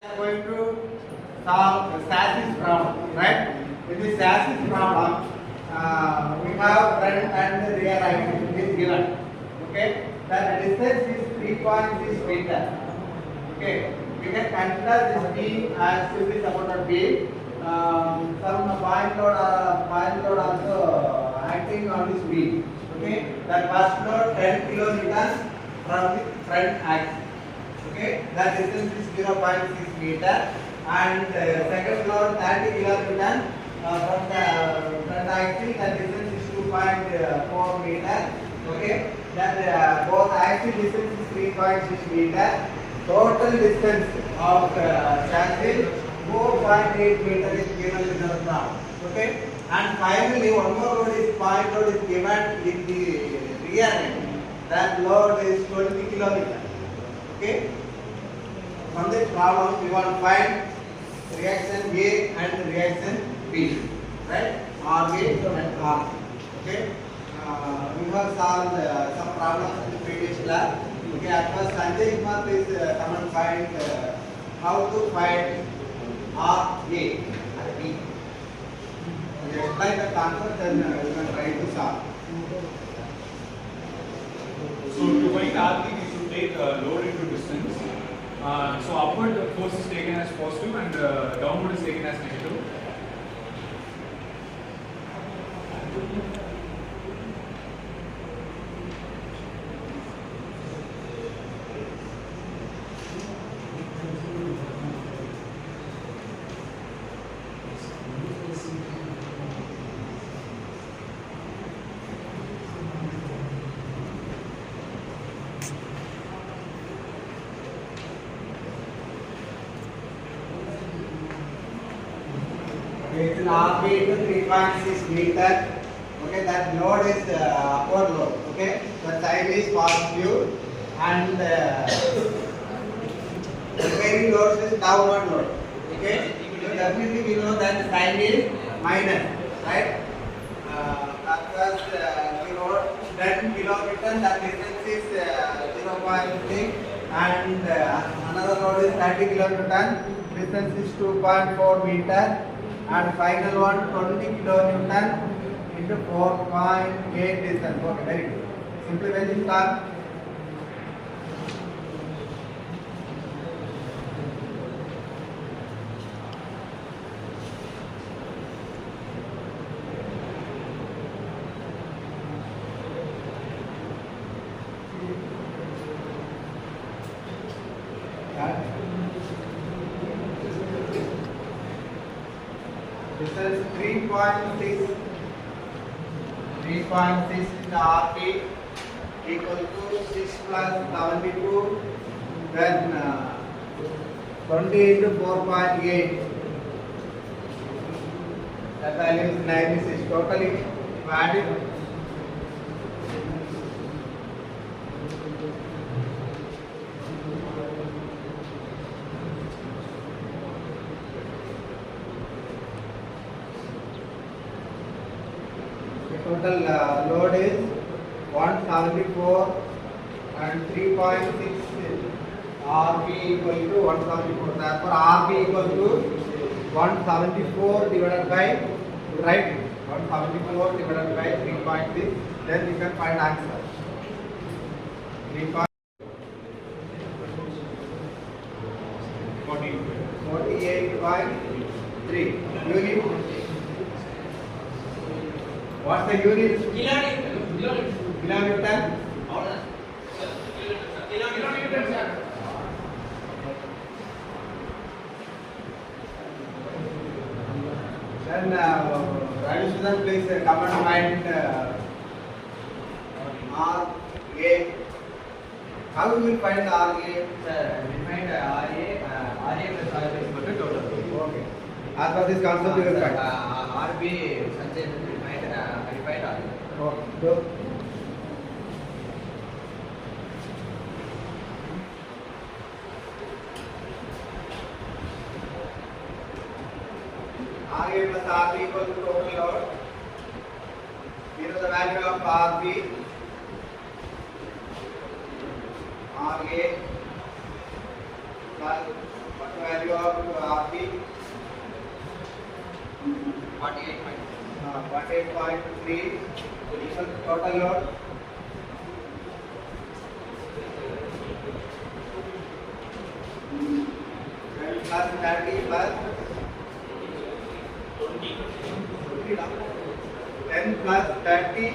are going to solve the SASIS problem, right? In this SASIS problem, we have front and rear axis is given. Okay, the distance is 3.6 meter. Okay, we can consider this B as simply supported B. Some point load also acting on this B. Okay, the first load 10 kilonewtons from the front axis. Okay, the distance is 0.6 meter, and second load 30 kilonewton from the front axis. The distance is 2.4 meter. Okay, that both axis distance is 3.6 meter. Total distance of chassis 4.8 meter is given in the problem. Okay, and finally one more load is point load is given in the rear end. That load is 20 kilometer. Okay, from this problem we want to find reaction A and reaction B, right? RA and R. Okay, we have solved some problems in the previous class. Okay, at first Sanjay Kumar please come and find how to find RA and B. You explain the concept, then you can try to solve. So to find RP, we should take load into distance. So upward force is taken as positive and downward is taken as negative. It is RB into 3.6 meter. Okay, that load is upward load. Okay, the side is positive and the carrying load is downward load. Okay, so definitely we know that the sign is minus, right? Because we know 10 kilometers, that distance is 0.6, and another load is 30 kilonewton, distance is 2.4 meter, and final one 20 kilonewton into 4.8 distance. Okay, very good. Simply when you start. Distance 3.6 into RP equal to 6 plus 72, then 20 into 4.8, that value is 96. Totally added. Total load is 174 and 3.6 RB equal to 174. Therefore, RB equal to 174 divided by, right? 174 divided by 3.6. Then you can find answer. 48.3 unit. What's the unit? Kilonewton. Then Ravi Sudan, please come and find RA. How you will find RA? We find RA plus RB is equal to total. Okay. As per this concept, you will find. RB, Sanjay, we find RB. Okay. Go. RA plus RB equal to total load. Here is the value of RB. RA plus what value of RB? 48.3 equal to total load. 10 plus 30 plus 20. 10 plus 30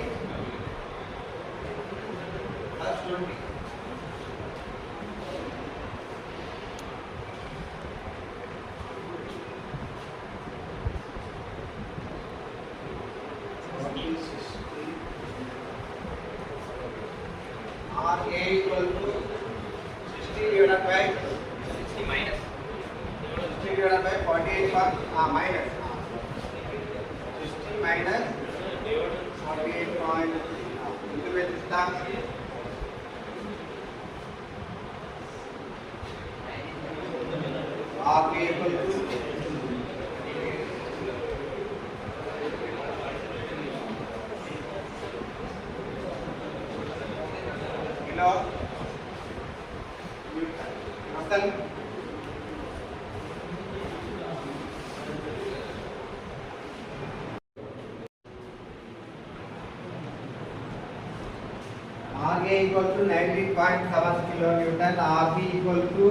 plus 20. RA equal to 60 divided by 60 minus 60 divided by 48 minus 60 minus 48 point into which system RB equal to kilo Newton. RA equal to 19.7 kilonewton, RB equal to